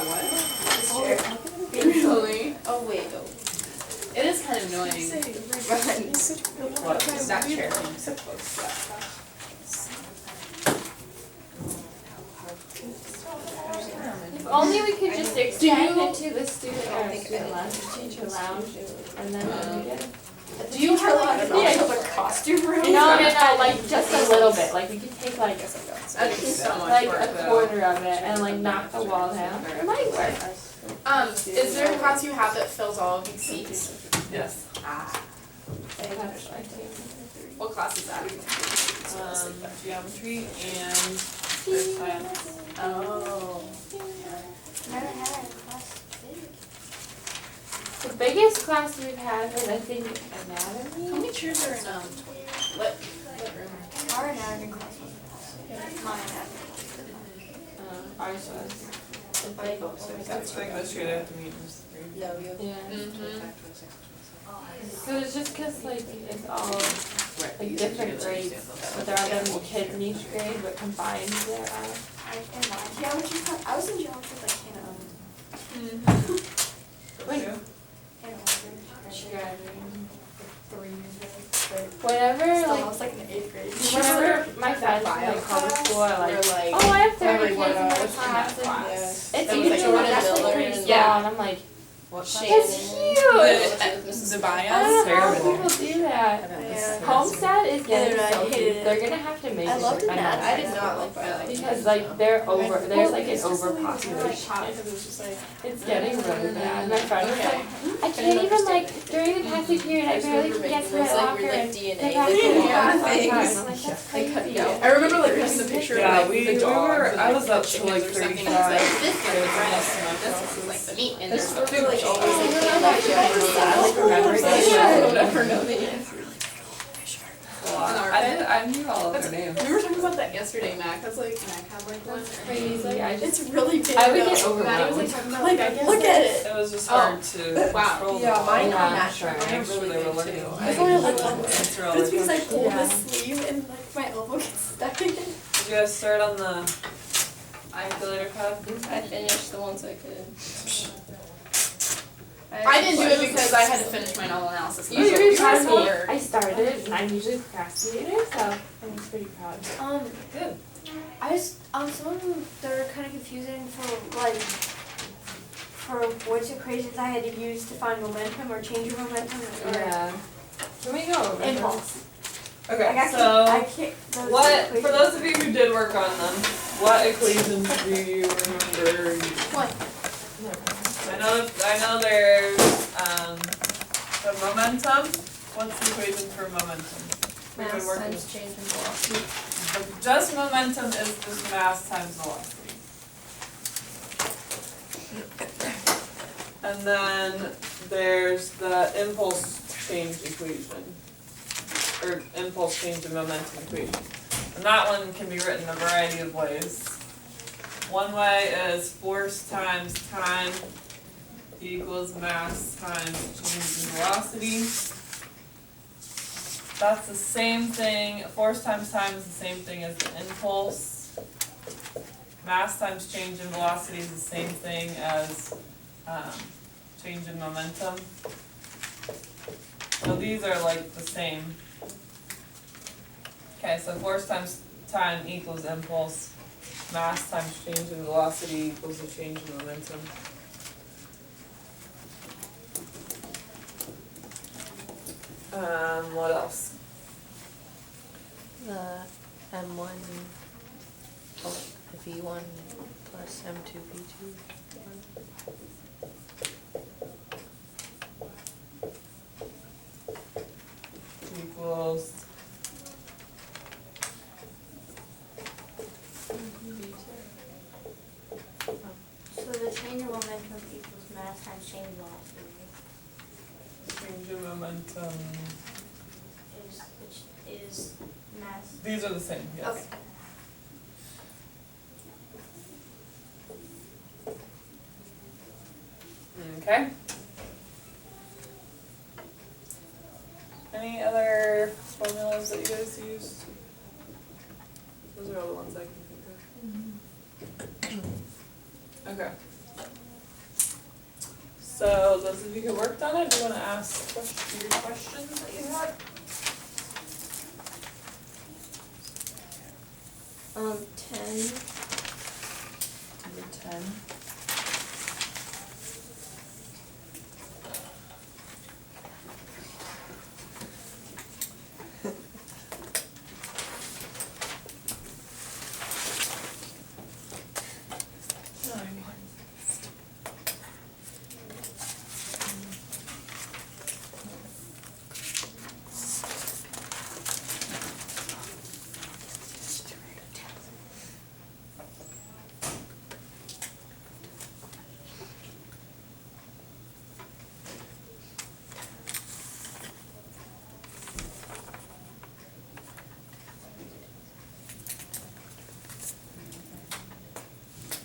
what? This chair. Really? Oh wait. It is kind of annoying. What? That chair. So close to that stuff. If only we could just extend it to the student student lounge, and then we get. Do you have like a costume room? No, like just a little bit. Like we could take like That'd be so much like work a though. quarter of it and like knock the wall down. It might work. Is there a class you have that fills all of these seats? Yes. That's what I think. What class is that? Geometry and science. Oh. Never had a class big. The biggest class we've had was I think How anatomy. many chairs are in lit room? Our anatomy class wasn't my anatomy. Ours was. That's like this year they have to meet in this grade. No, you. Yeah. Mm-hmm. So it's just cause like it's all like different grades, but there are them kids in each grade, but combined there are. Geometry class. I was in geometry like Wait. in She graduated 3 years ago. Whenever I like was like in the 8th grade. whenever my friends from like public school are like, They're like, oh I have 30 kids in everyone my else in class. that and class. It's That was usually like like that's Jordan like pretty Miller. small, and I'm like, What that's class? huge. The I bias? don't know how Terrible. people do that. Yeah. Homestead is getting Yeah, I so hated huge. it. They're gonna have to make I it loved like it. another I did not like biology. because like they're over. There's like an It's just like overpopulation. hot because it's just like. It's getting really bad. My friend was Okay. like, I can't even like during the passing period. I barely can get to my locker. And the passing period Yeah, I'm like, thanks. I'm like, that's crazy. I remember like posting the picture Yeah, of like we the dogs were- and, I like, was the up to, chickens like, or something. It's 35. like, this one's the breast and this one's like the meat and there's This food was, like, chain. always, like, I remember don't ever know the answer. I knew all of their names. We were talking about that yesterday, Mac. I was like, Mac had like one. Crazy. I just It's really big. I would get though. Maddie was overwhelmed. like talking about Like, I guess look at it. It was just hard to Wow. control Yeah, them all. mine Yeah, are natural. sure. Mine are Make sure really they were big looking. too. I I only have like one. It's But it's because I pulled Yeah. the sleeve and like my elbow gets stuck in it. Did you guys start on the calculator pad? I finished the ones I could. I didn't do it because I had to finish my novel analysis. You should be proud of me. Or- I started it, and I'm usually a procrastinator, so I'm just pretty proud. Good. I just some of them they're kind of confusing for which equations I had to use to find momentum or change your momentum or Yeah. Can we go over impulse. Okay, Like I so can't. Those what, equations. for those of you who did work on them, what equations do you remember using? What? I know there's, the momentum. What's the equation for momentum? We've been Mass working times change in velocity. Just momentum is just mass times velocity. And then there's the impulse change equation, or impulse change and momentum equation. And that one can be written a variety of ways. One way is force times time equals mass times change in velocity. That's the same thing, force times time is the same thing as the impulse. Mass times change in velocity is the same thing as change in momentum. So these are like the same. Okay, so force times time equals impulse. Mass times change in velocity equals the change in momentum. What else? The M1, V1 plus M2, V2. Equals So the change in momentum equals mass times change in velocity. change in momentum. Which is mass. These are the same, yes. Okay. Okay. Any other formulas that you guys used? Those are all the ones I can think of. Okay. So those of you who worked on it, do you wanna ask your questions that you had? 10. Number 10.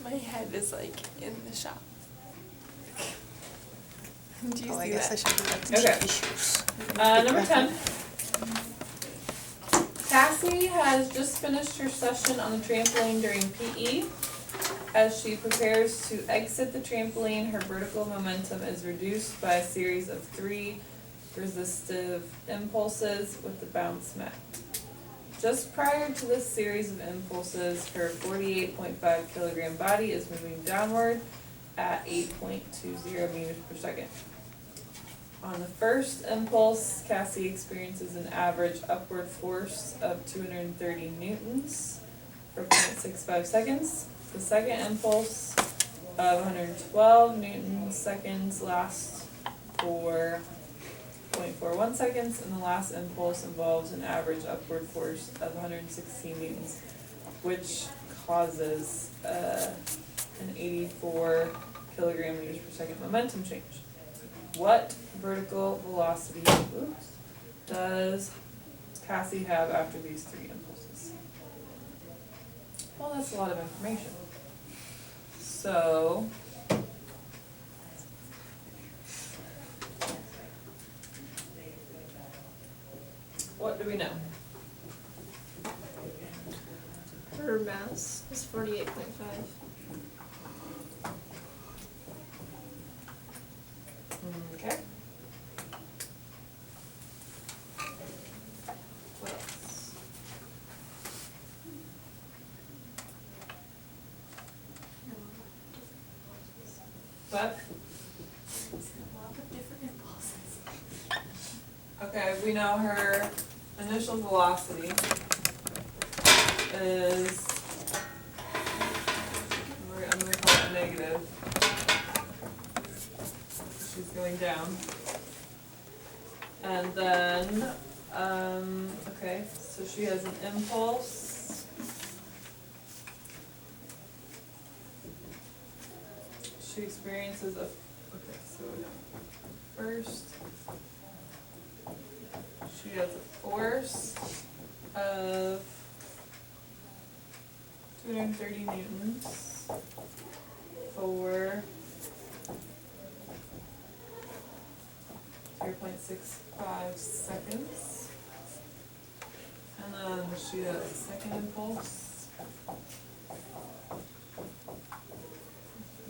My head is like in the shop. Do you Oh, I see guess I that? should do that to Okay. TV shows. Number 10. Cassie has just finished her session on the trampoline during PE. As she prepares to exit the trampoline, her vertical momentum is reduced by a series of 3 resistive impulses with the bounce met. Just prior to this series of impulses, her 48.5 kilogram body is moving downward at 8.20 meters per second. On the first impulse, Cassie experiences an average upward force of 230 newtons for 0.65 seconds. The second impulse of 112 newton seconds lasts for 0.41 seconds, and the last impulse involves an average upward force of 116 newtons, which causes an 84 kilogram meters per second momentum change. What vertical velocity does Cassie have after these 3 impulses? Well, that's a lot of information. So, what do we know? Her mass is 48.5. Okay. What else? What? Okay, we know her initial velocity is, I'm gonna call it negative. She's going down. And then, okay, so she has an impulse. She experiences a, okay, so first, she has a force of 230 newtons for 0.65 seconds. And then she has a second impulse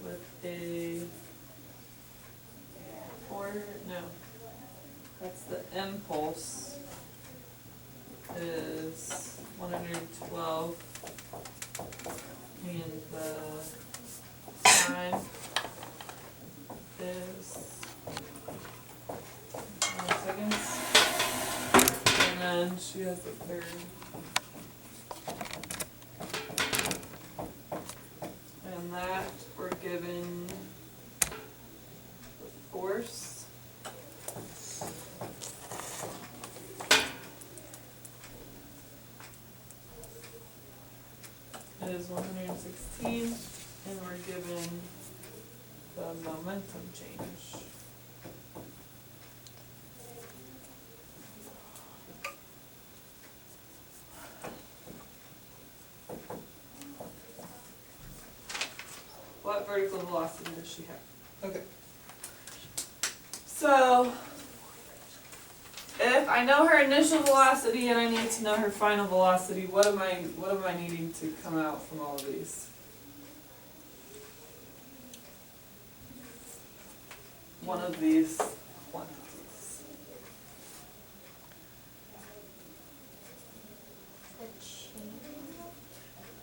with a that's the impulse is 112 and the time is 1 seconds. And then she has the third. And that we're given the force. It is 116, and we're given the momentum change. What vertical velocity does she have? Okay. So, if I know her initial velocity and I need to know her final velocity, what am I needing to come out from all of these? one of these quantities. The change.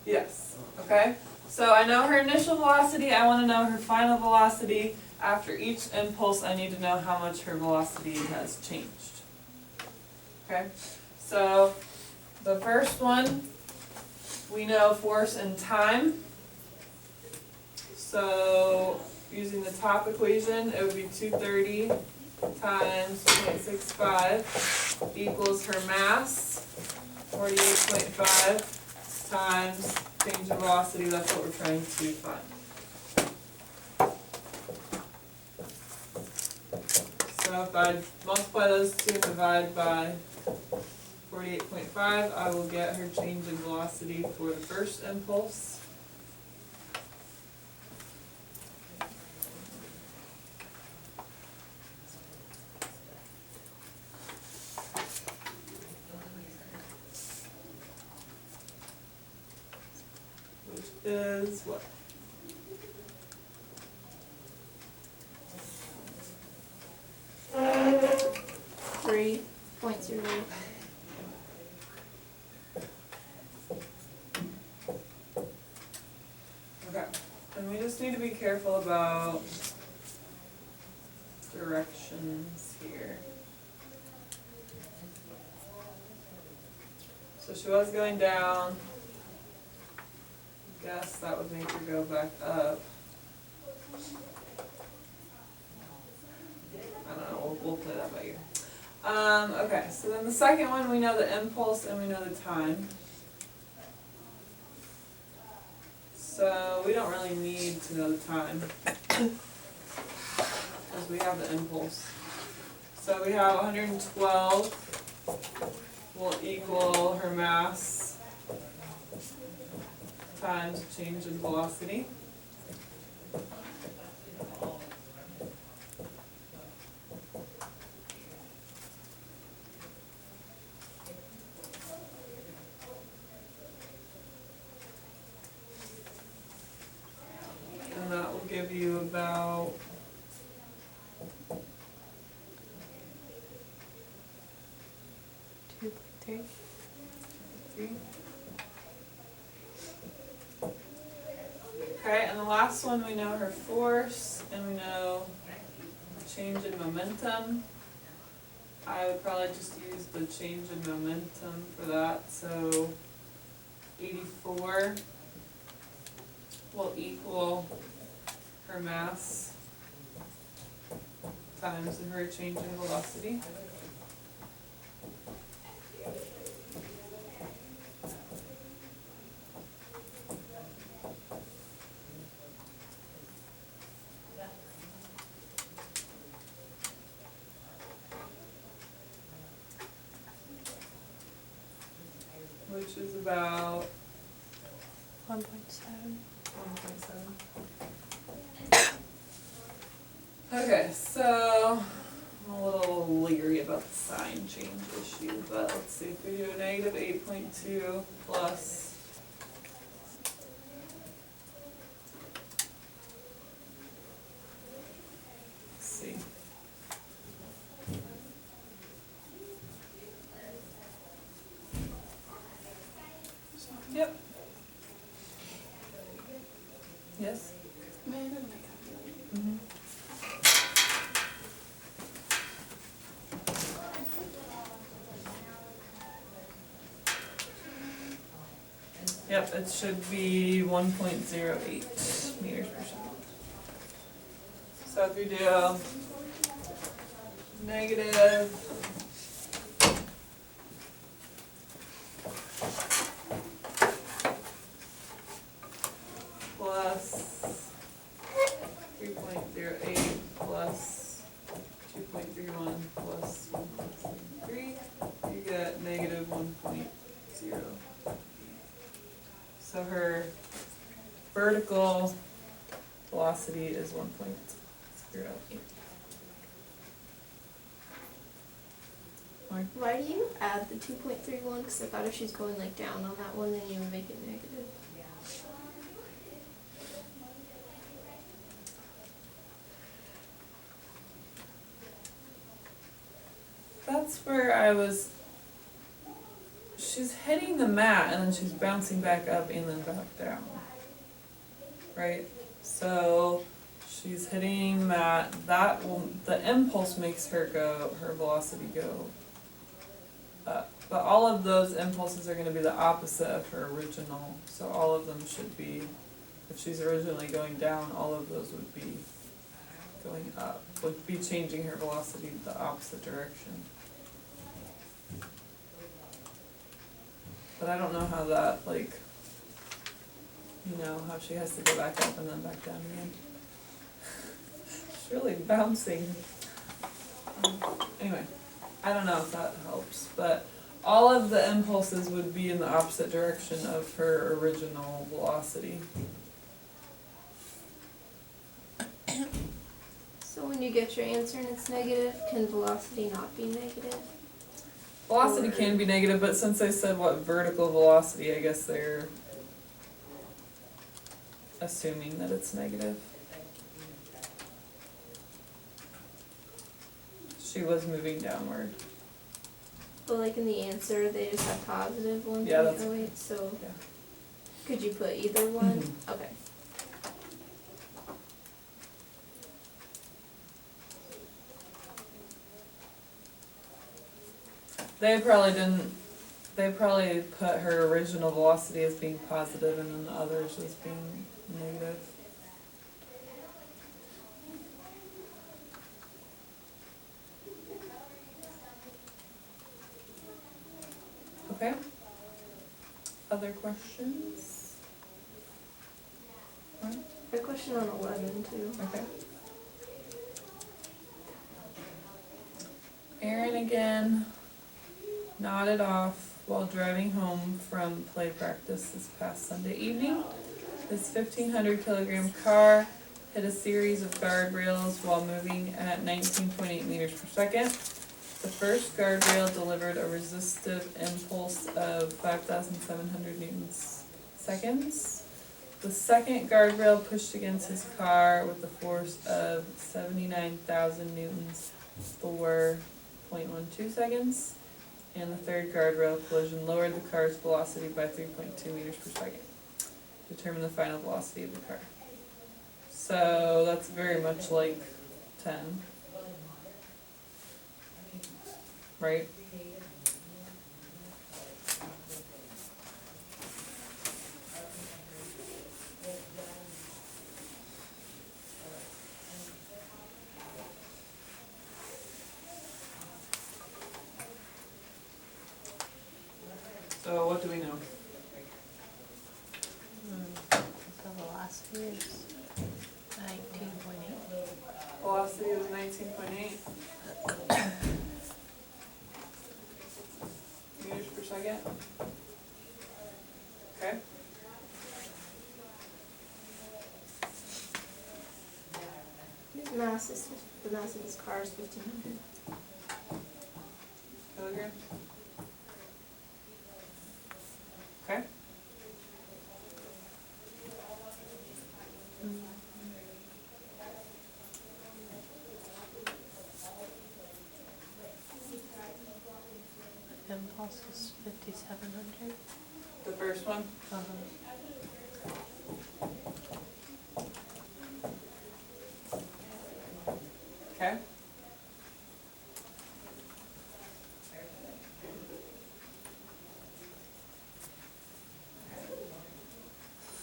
Yes, okay? So I know her initial velocity, I wanna know her final velocity. After each impulse, I need to know how much her velocity has changed. Okay, so the first one, we know force and time. So using the top equation, it would be 230 times 0.65 equals her mass, 48.5 times change in velocity. That's what we're trying to find. So if I multiply those two and divide by 48.5, I will get her change in velocity for the first impulse. Which is what? .08. Okay, and we just need to be careful about directions here. So she was going down. Guess that would make her go back up. I don't know, we'll play that by ear. Okay, so then the second one, we know the impulse and we know the time. So we don't really need to know the time, because we have the impulse. So we have 112 will equal her mass times change in velocity. And that will give you about 2.3. 3. Okay, and the last one, we know her force, and we know the change in momentum. I would probably just use the change in momentum for that, so 84 will equal her mass times her change in velocity. Which is about 1.7. 1.7. Okay, so I'm a little leery about the sign change issue, but let's see, if we do a negative 8.2 plus let's see. Yep. Yes? Mm-hmm. Yep, it should be 1.08 meters per second. So if you do negative plus 3.08 plus 2.31 plus 1.3, you get negative 1.0. So her vertical velocity is 1.08. Why do you add the 2.31? Because I thought if she's going like down on that one, then you would make it negative. that's where I was. She's hitting the mat and then she's bouncing back up and then back down. Right? So she's hitting the mat. The impulse makes her velocity go up. But all of those impulses are going to be the opposite of her original. So all of them should be, if she's originally going down, all of those would be going up, would be changing her velocity the opposite direction. But I don't know how that, like, how she has to go back up and then back down again. She's really bouncing. Anyway, I don't know if that helps, but all of the impulses would be in the opposite direction of her original velocity. So when you get your answer and it's negative, can velocity not be negative? Velocity can be negative, but since they said what vertical velocity, I guess they're assuming that it's negative. She was moving downward. But like in the answer, they just have positive 1.08, Yeah, that's- so yeah. could you put either one? Mhm. Okay. They probably put her original velocity as being positive and then the others as being negative. Okay. Other questions? I have a question on 11 too. Okay. Aaron again nodded off while driving home from play practice this past Sunday evening. His 1,500 kilogram car hit a series of guardrails while moving at 19.8 meters per second. The first guardrail delivered a resistive impulse of 5,700 newtons seconds. The second guardrail pushed against his car with a force of 79,000 newtons for 0.12 seconds. And the third guardrail collision lowered the car's velocity by 3.2 meters per second. Determine the final velocity of the car. So that's very much like 10. Right? So what do we know? The velocity is 19.8. Velocity is 19.8 meters per second. Okay. The mass of this car is 1,500. Kilograms. Okay. Impulse is 5,700. The first one. Okay.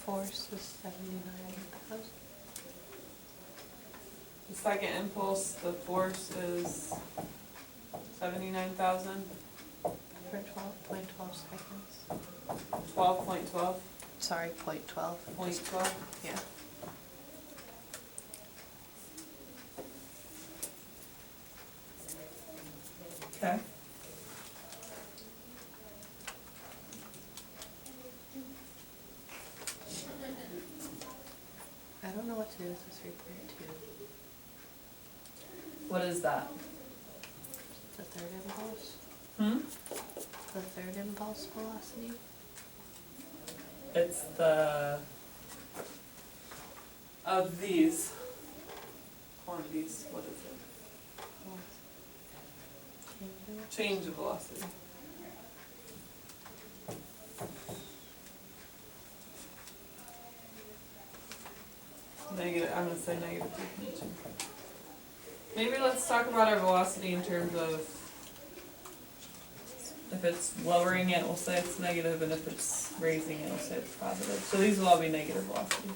Force is 79,000. The second impulse, the force is 79,000. For 12.12 seconds. 12.12. Sorry, 0.12. 0.12. Yeah. Okay. I don't know what to do with this report too. What is that? The third impulse. The third impulse velocity. It's the of these quantities. What is it? change of velocity. Negative, I'm gonna say negative 3.2. Maybe let's talk about our velocity in terms of if it's lowering it, we'll say it's negative, and if it's raising it, we'll say it's positive. So these will all be negative velocity.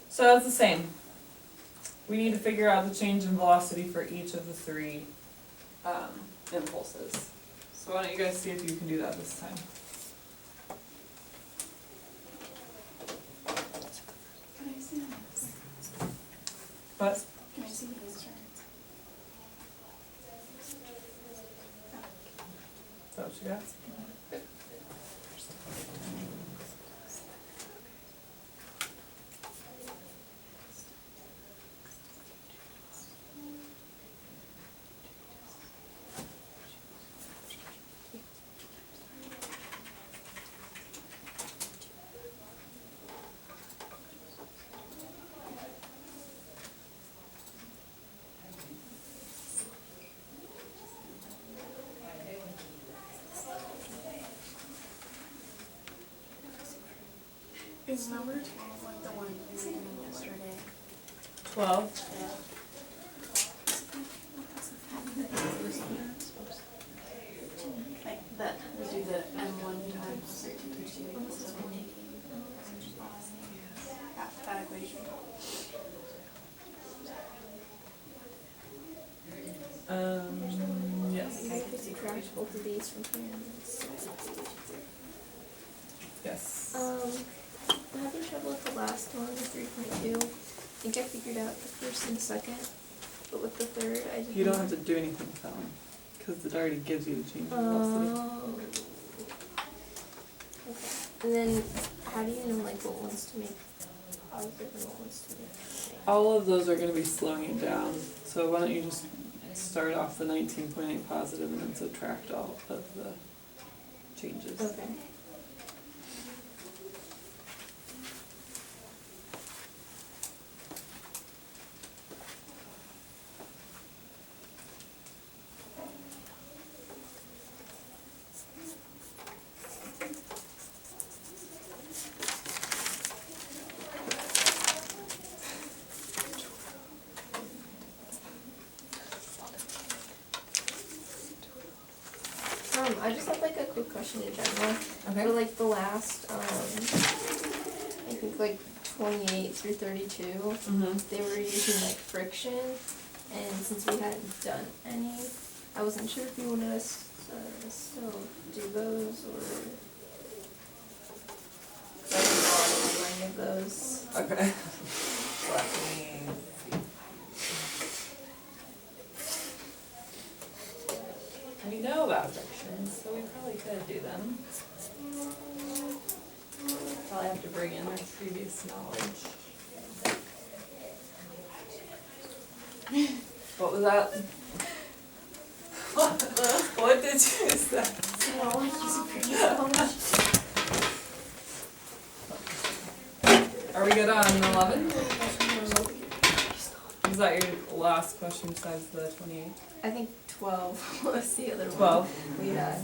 So that's the same. We need to figure out the change in velocity for each of the three impulses. So why don't you guys see if you can do that this time? Can I see this? What? Can I see these? Is that what you got? Is number 12 like the one you seen yesterday? 12. Yeah. Like that, we do the M1 times 13.2. That equation. Yes. I could subtract both of these from here and then Yes. I'm having trouble with the last one, the 3.2. I think I figured out the first and second, but with the third, I didn't. You don't have to do anything with that one, because it already gives you the change in velocity. Oh. Okay. And then, how do you know like what ones to make positive and what ones to make negative? All of those are going to be slowing it down. So why don't you just start off the 19.8 positive and then subtract all of the changes. Okay. I just have like a quick question in general. For like the last, I think like 28 through 32, they were using like friction, and since we hadn't done any, I wasn't sure if you wanted us to still do those or I didn't do any of those. Okay. Let me We know about frictions, so we probably could do them. Probably have to bring in our previous knowledge. What was that? What did you say? Are we good on 11? Is that your last question besides the 28? I think 12 was the other one 12? we had.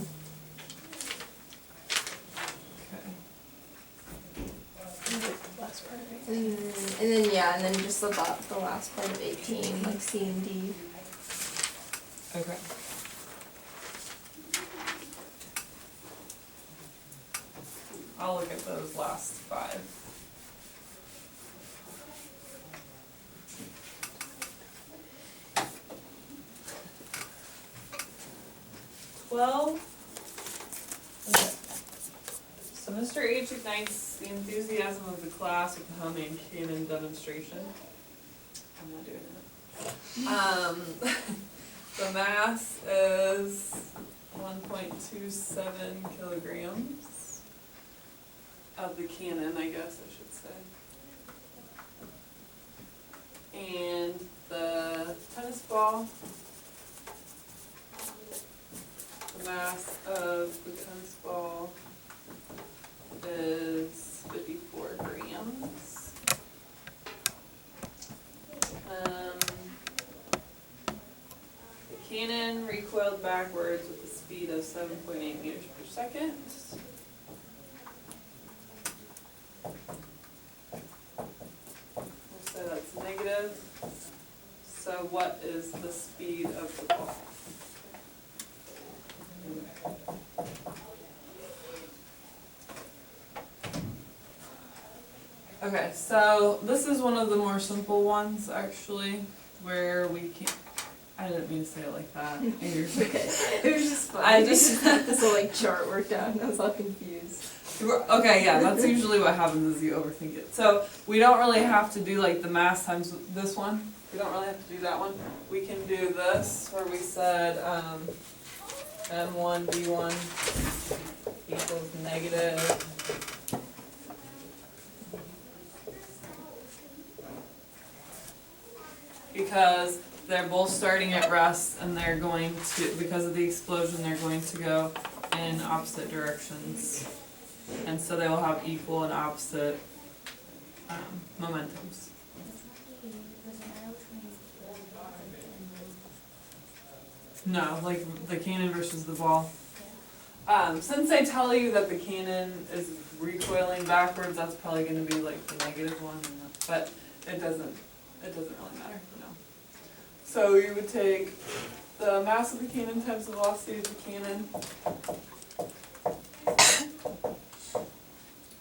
last part of it. And then yeah, and then just the last part of 18, like C and D. Okay. I'll look at those last 5. Okay. So Mr. H ignites the enthusiasm of the class with the Humming cannon demonstration. I'm not doing that. The mass is 1.27 kilograms of the cannon, I guess I should say. And the tennis ball, the mass of the tennis ball is 54 grams. The cannon recoiled backwards with a speed of 7.8 meters per second. We'll say that's negative. So what is the speed of the ball? Okay, so this is one of the more simple ones actually, where we can I didn't mean to say it like that. Okay, it was just funny. I just- had this little like chart worked out and I was all confused. Okay, yeah, that's usually what happens is you overthink it. So we don't really have to do like the mass times this one. We don't really have to do that one. We can do this where we said M1 B1 equals negative. Because they're both starting at rest and they're going to, because of the explosion, they're going to go in opposite directions. And so they will have equal and opposite momentums. No, like the cannon versus the ball. Since they tell you that the cannon is recoiling backwards, that's probably going to be like the negative one. But it doesn't really matter, no. So you would take the mass of the cannon times the velocity of the cannon.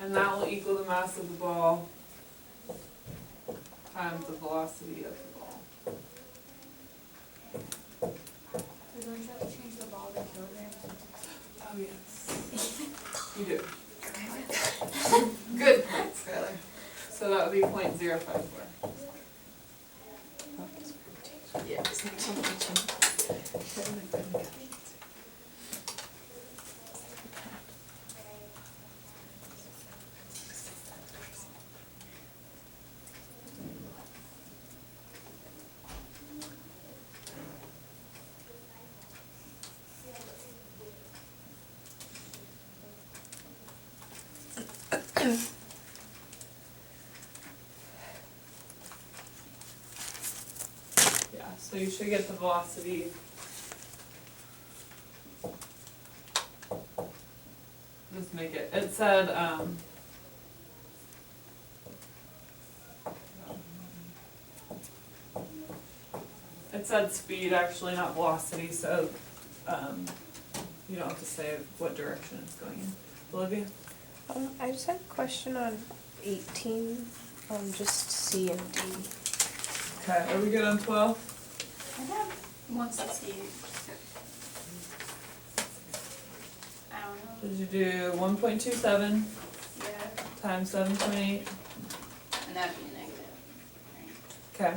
And that will equal the mass of the ball times the velocity of the ball. So don't you have to change the ball to kilograms? Oh, yes. You do. Good point, Skylar. So that would be 0.054. Yeah. Yeah, so you should get the velocity. Just make it, it said, it said speed actually, not velocity, so, you don't have to say what direction it's going in. Olivia? I just had a question on 18, just C and D. Okay, are we good on 12? I have 168. I don't know. Did you do 1.27 Yeah, times 7.8? and that'd be a negative. Right? Okay.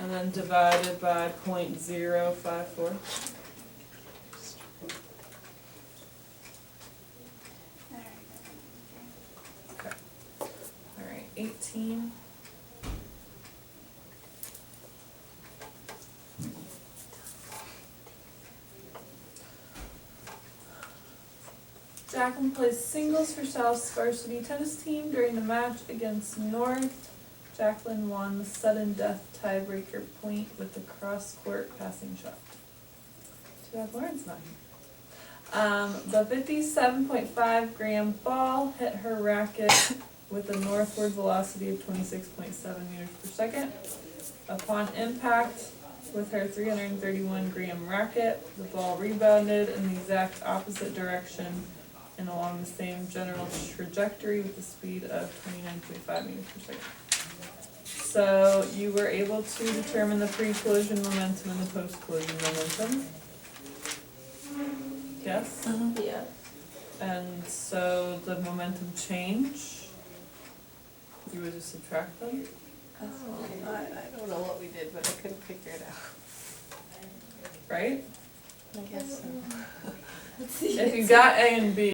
And then divided by 0.054. Alright. Alright, 18. Jacqueline plays singles for South's varsity tennis team during the match against North. Jacqueline won the sudden death tiebreaker point with the cross-court passing shot. Too bad Lauren's not here. The 57.5 gram ball hit her racket with a northward velocity of 26.7 meters per second. Upon impact with her 331 gram racket, the ball rebounded in the exact opposite direction and along the same general trajectory with a speed of 29.5 meters per second. So you were able to determine the pre-collision momentum and the post-collision momentum. Yes? Yeah. And so the momentum change, you would just subtract them, I don't know what we did, but I couldn't figure it out. right? I guess so. If you got A and B,